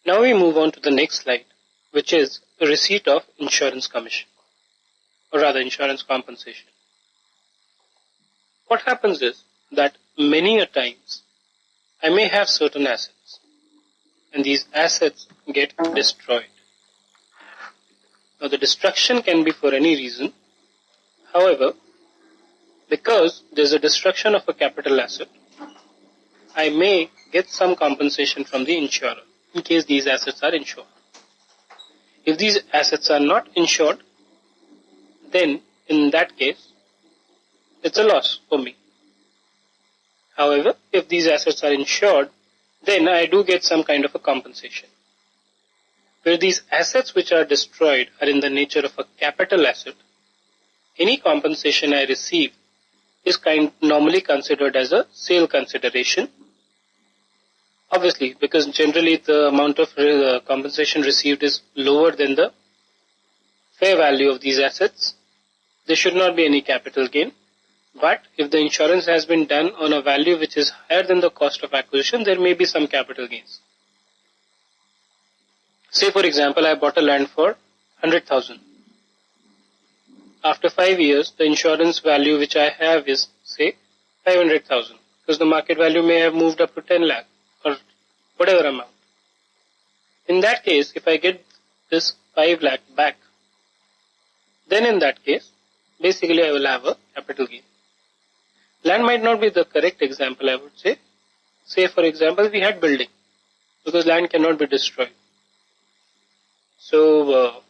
Now we move on to the next slide, which is the receipt of insurance commission, or rather insurance compensation. What happens is that many a times I may have certain assets and these assets get destroyed. Now the destruction can be for any reason. However, because there's a destruction of a capital asset, I may get some compensation from the insurer in case these assets are insured. If these assets are not insured, then in that case, it's a loss for me. However, if these assets are insured, then I do get some kind of a compensation. Where these assets which are destroyed are in the nature of a capital asset, any compensation I receive is normally considered as a sale consideration. Obviously, because generally the amount of compensation received is lower than the fair value of these assets, there should not be any capital gain. But if the insurance has been done on a value which is higher than the cost of acquisition, there may be some capital gains. Say for example, I bought a land for 100,000. After 5 years, the insurance value which I have is say 500,000, because the market value may have moved up to 10 lakh or whatever amount. In that case, if I get this 5 lakh back, then in that case, basically I will have a capital gain. Land might not be the correct example, I would say. Say for example, we had building, because land cannot be destroyed. So,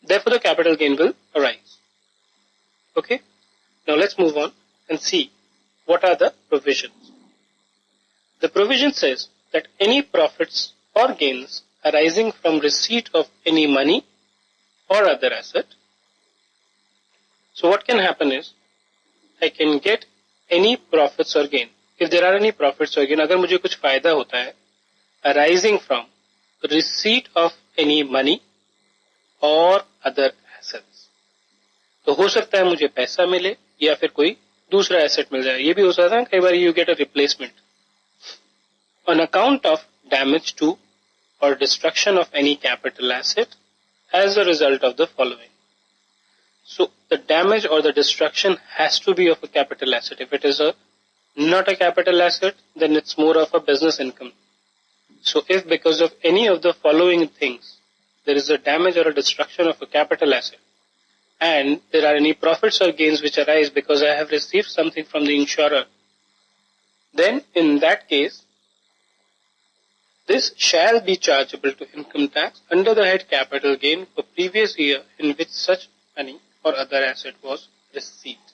therefore the capital gain will arise. Okay, now let's move on and see what are the provisions. The provision says that any profits or gains arising from receipt of any money or other asset. So what can happen is, I can get any profits or gain. If there are any profits or gain, अगर मुझे कुछ फायदा होता है, arising from receipt of any money or other assets, तो हो सकता है मुझे पैसा मिले या फिर कोई दूसरा एसेट मिल जाए. ये भी हो सकता है कई बार you get a replacement on account of damage to or destruction of any capital asset as a result of the following. So the damage or the destruction has to be of a capital asset. If it is not a capital asset, then it's more of a business income. So if because of any of the following things, there is a damage or a destruction of a capital asset, and there are any profits or gains which arise because I have received something from the insurer, then in that case, this shall be chargeable to income tax under the head capital gain for previous year in which such money or other asset was received.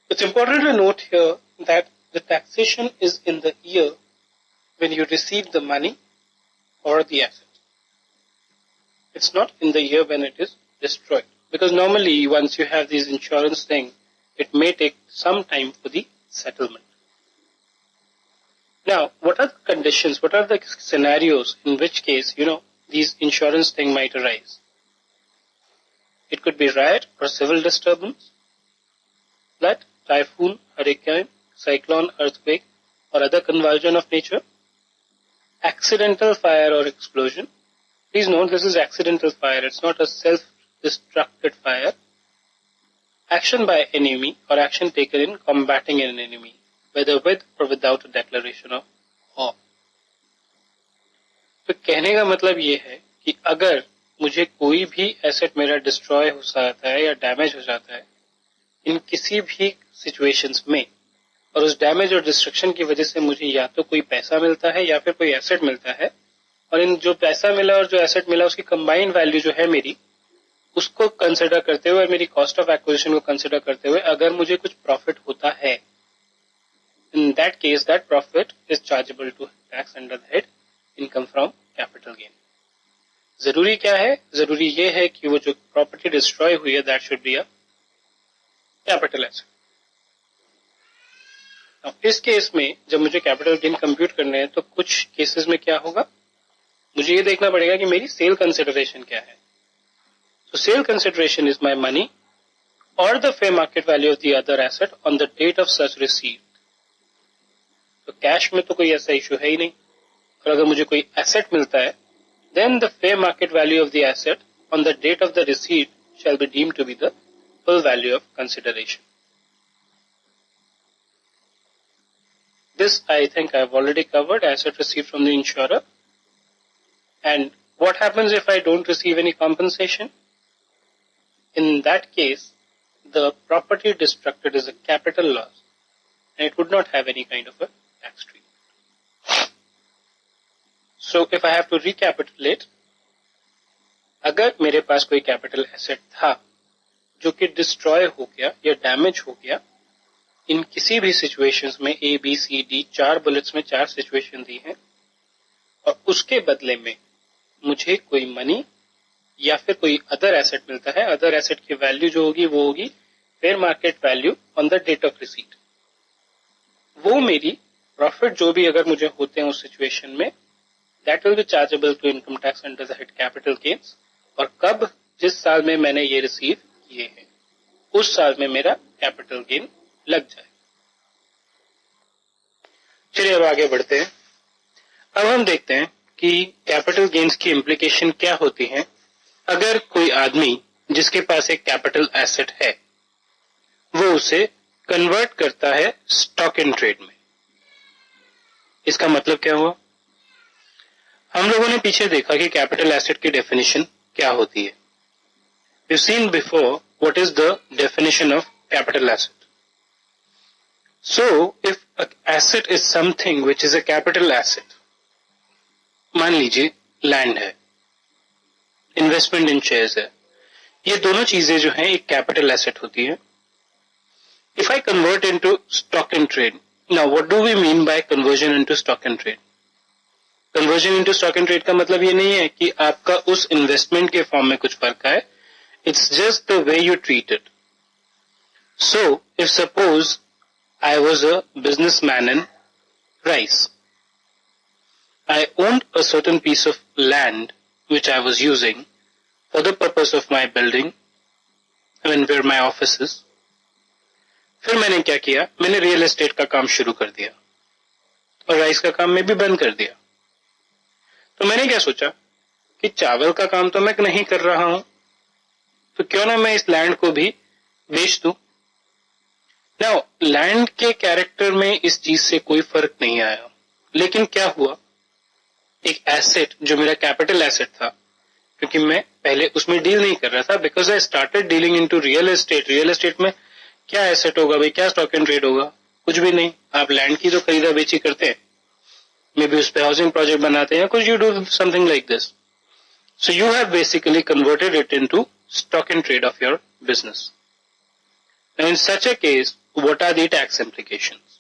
It's important to note here that the taxation is in the year when you receive the money or the asset. It's not in the year when it is destroyed. Because normally once you have these insurance thing, it may take some time for the settlement. Now, what are the conditions, what are the scenarios in which case, these insurance thing might arise? It could be riot or civil disturbance, flood, typhoon, hurricane, cyclone, earthquake, or other convulsion of nature, accidental fire or explosion. Please note this is accidental fire, it's not a self-destructed fire. Action by enemy or action taken in combating an enemy, whether with or without a declaration of war. तो कहने का मतलब ये है कि अगर मुझे कोई भी एसेट मेरा डिस्ट्रॉय हो जाता है या डैमेज हो जाता है इन किसी भी सिचुएशंस में, और उस डैमेज और डिस्ट्रक्शन की वजह से मुझे या तो कोई पैसा मिलता है या फिर कोई एसेट मिलता है, और इन जो पैसा मिला और जो एसेट मिला उसकी कंबाइंड वैल्यू जो है मेरी, उसको कंसिडर करते हुए, मेरी कॉस्ट ऑफ एक्विजिशन को कंसिडर करते हुए अगर मुझे कुछ प्रॉफिट होता है, in that case that profit is chargeable to tax under the head income from capital gain. जरूरी क्या है? जरूरी ये है कि वो जो प्रॉपर्टी डिस्ट्रॉय हुई है that should be a capital asset. इस केस में जब मुझे कैपिटल गेन कंप्यूट करने हैं तो कुछ केसेस में क्या होगा, मुझे ये देखना पड़ेगा कि मेरी सेल कंसिडरेशन क्या है. So sale consideration is my money or the fair market value of the other asset on the date of such receipt. तो कैश में तो कोई ऐसा इशू है ही नहीं, और अगर मुझे कोई एसेट मिलता है, then the fair market value of the asset on the date of the receipt shall be deemed to be the full value of consideration. This I think I have already covered, asset received from the insurer. And what happens if I don't receive any compensation? In that case, the property destructed is a capital loss and it would not have any kind of a tax treatment. So if I have to recapitulate, अगर मेरे पास कोई capital asset था जो कि destroy हो गया या damage हो गया, इन किसी भी सिचुएशंस में A B C D 4 bullets में 4 सिचुएशन दी हैं, और उसके बदले में मुझे कोई मनी या फिर कोई अदर एसेट मिलता है, अदर एसेट की वैल्यू जो होगी वो होगी fair market value on the date of receipt. वो मेरी प्रॉफिट जो भी अगर मुझे होते हैं उस सिचुएशन में, that will be chargeable to income tax under the head capital gains. और कब, जिस साल में मैंने ये रिसीव किए हैं उस साल में मेरा कैपिटल गेन लग जाए। चलिए अब आगे बढ़ते हैं। अब हम देखते हैं कि कैपिटल गेन्स की इम्प्लीकेशन क्या होती हैं अगर कोई आदमी जिसके पास एक कैपिटल एसेट है वो उसे कन्वर्ट करता है स्टॉक इन ट्रेड में। इसका मतलब क्या हुआ? हम लोगों ने पीछे देखा कि कैपिटल एसेट की डेफिनेशन क्या होती है। We've seen before what is the definition of capital asset. So, if an asset is something which is a capital asset, मान लीजिए लैंड है, इन्वेस्टमेंट इन शेयर्स है, ये दोनों चीजें जो हैं एक कैपिटल एसेट होती है। If I convert into stock and trade, now what do we mean by conversion into stock and trade? Conversion into stock and trade का मतलब ये नहीं है कि आपका उस इन्वेस्टमेंट के फॉर्म में कुछ फर्क आए, it's just the way you treat it. So if suppose I was a businessman in rice, I owned a certain piece of land which I was using for the purpose of my building and where my office is. फिर मैंने क्या किया, मैंने real estate का काम शुरू कर दिया और राइस का काम मैं भी बंद कर दिया। तो मैंने क्या सोचा कि चावल का काम तो मैं नहीं कर रहा हूं, तो क्यों ना मैं इस लैंड को भी बेच दूं। नाउ लैंड के कैरेक्टर में इस चीज से कोई फर्क नहीं आया, लेकिन क्या हुआ, एक एसेट जो मेरा कैपिटल एसेट था, क्योंकि मैं पहले उसमें डील नहीं कर रहा था, because I started dealing into real estate. Real estate में क्या एसेट होगा भाई, क्या स्टॉक एंड ट्रेड होगा, कुछ भी नहीं। आप लैंड की तो खरीदा बेची करते हैं, मे बी उस पे हाउसिंग प्रोजेक्ट बनाते हैं, कुछ you do something like this. So you have basically converted it into stock and trade of your business. Now in such a case what are the tax implications?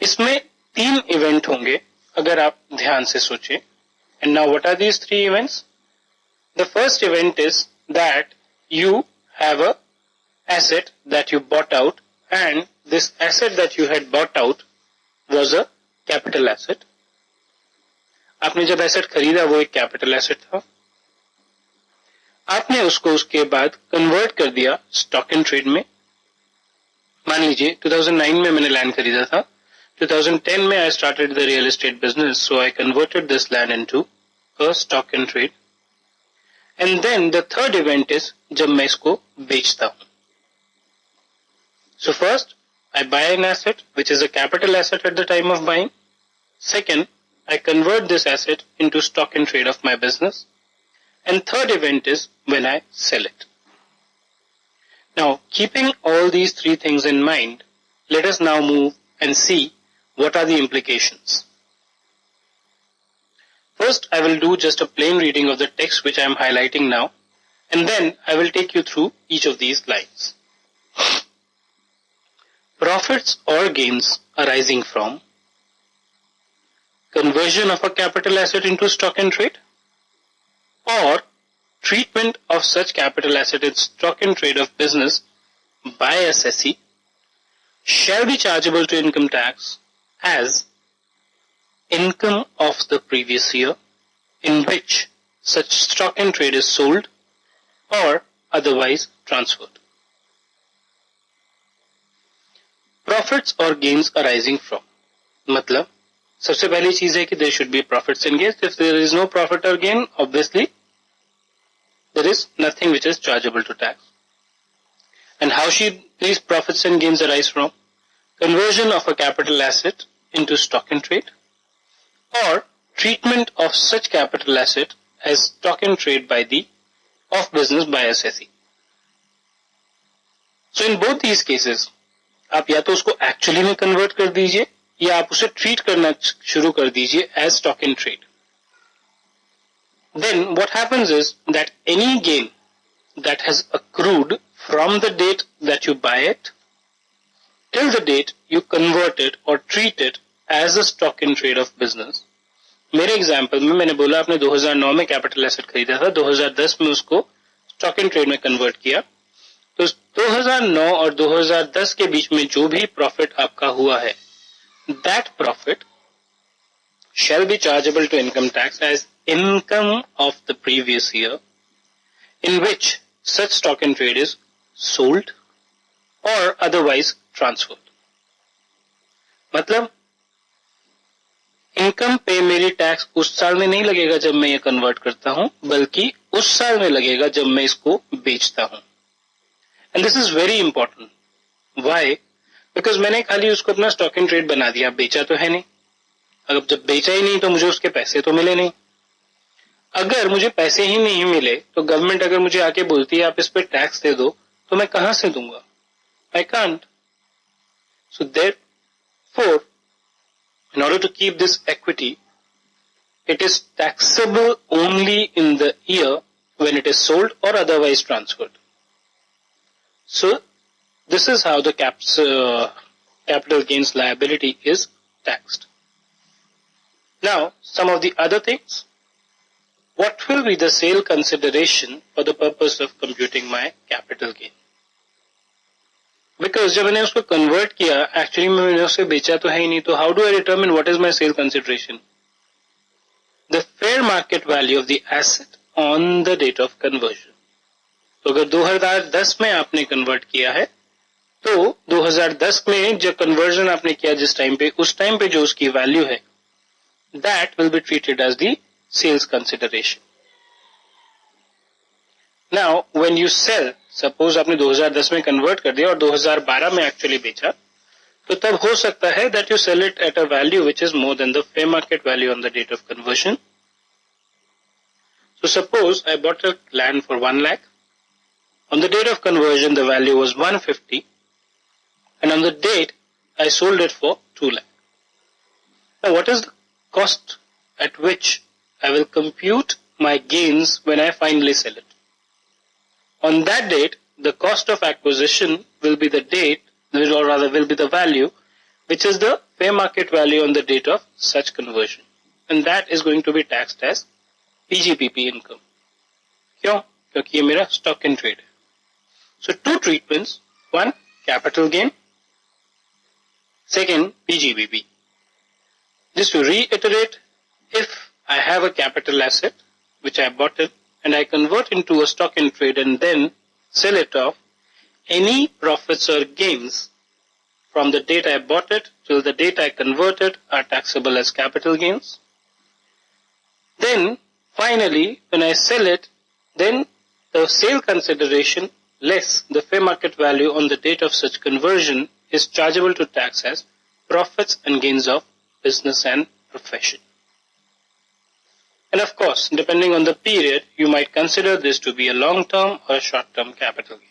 इसमें 3 event होंगे अगर आप ध्यान से सोचें। And now what are these 3 events? The first event is that you have a asset that you bought out, and this asset that you had bought out was a capital asset. आपने जब asset खरीदा वो एक capital asset था, आपने उसको उसके बाद कन्वर्ट कर दिया स्टॉक एंड ट्रेड में। मान लीजिए 2009 में मैंने लैंड खरीदा था, 2010 में I started the real estate business, so I converted this land into a stock and trade. And then the third event is जब मैं इसको बेचता हूं। So first, I buy an asset which is a capital asset at the time of buying. Second, I convert this asset into stock and trade of my business. And third event is when I sell it. Now, keeping all these 3 things in mind, let us now move and see what are the implications. First, I will do just a plain reading of the text which I am highlighting now, and then I will take you through each of these lines. Profits or gains arising from conversion of a capital asset into stock and trade, or treatment of such capital asset in stock and trade of business by assessee shall be chargeable to income tax as income of the previous year in which such stock and trade is sold or otherwise transferred. Profits or gains arising from मतलब सबसे पहली चीज है कि there should be profits and gains. If there is no profit or gain, obviously there is nothing which is chargeable to tax. And how should these profits and gains arise from? Conversion of a capital asset into stock in trade, or treatment of such capital asset as stock in trade by the of business by SSE. So in both these cases, आप या तो उसको actually में convert कर दीजिए या आप उसे ट्रीट करना शुरू कर दीजिए as stock in trade. Then what happens is that any gain that has accrued from the date that you buy it till the date you convert it or treat it as a stock in trade of business. मेरे example में मैंने बोला आपने 2009 में capital asset खरीदा था, 2010 में उसको स्टॉक इन ट्रेड में कन्वर्ट किया, तो 2009 और 2010 के बीच में जो भी प्रॉफिट आपका हुआ है, that profit shall be chargeable to income tax as income of the previous year in which such stock in trade is sold or otherwise transferred. मतलब इनकम पे मेरी टैक्स उस साल में नहीं लगेगा जब मैं ये कन्वर्ट करता हूं, बल्कि उस साल में लगेगा जब मैं इसको बेचता हूं. And this is very important. Why? Because मैंने खाली उसको अपना स्टॉक इन ट्रेड बना दिया, बेचा तो है नहीं. अगर जब बेचा ही नहीं तो मुझे उसके पैसे तो मिले नहीं. अगर मुझे पैसे ही नहीं मिले तो गवर्नमेंट अगर मुझे आके बोलती है आप इस पे टैक्स दे दो, तो मैं कहां से दूंगा? I can't. So therefore in order to keep this equity, it is taxable only in the year when it is sold or otherwise transferred. So this is how the capital gains liability is taxed. Now some of the other things. What will be the sale consideration for the purpose of computing my capital gain? Because जब मैंने उसको convert किया, actually मैंने उसे बेचा तो है ही नहीं, तो how do I determine what is my sale consideration? The fair market value of the asset on the date of conversion. तो अगर 2010 में आपने कन्वर्ट किया है, तो 2010 में जो कन्वर्जन आपने किया जिस टाइम पे, उस टाइम पे जो उसकी वैल्यू है, that will be treated as the sales consideration. Now when you sell, suppose आपने 2010 में कन्वर्ट कर दिया और 2012 में एक्चुअली बेचा, तो तब हो सकता है that you sell it at a value which is more than the fair market value on the date of conversion. So suppose I bought a land for 1 lakh. On the date of conversion the value was 150 and on the date I sold it for 2 lakh. Now what is the cost at which I will compute my gains when I finally sell it? On that date, the cost of acquisition will be the date, or rather will be the value, which is the fair market value on the date of such conversion. And that is going to be taxed as PGPP income. क्यों? क्योंकि ये मेरा stock in trade है. So two treatments. One, capital gain. Second, PGPP. Just to reiterate, if I have a capital asset, which I bought it, and I convert into a stock in trade and then sell it off, any profits or gains from the date I bought it till the date I convert it are taxable as capital gains. Then finally when I sell it, then the sale consideration less the fair market value on the date of such conversion is chargeable to tax as profits and gains of business and profession. And of course, depending on the period, you might consider this to be a long-term or a short-term capital gain.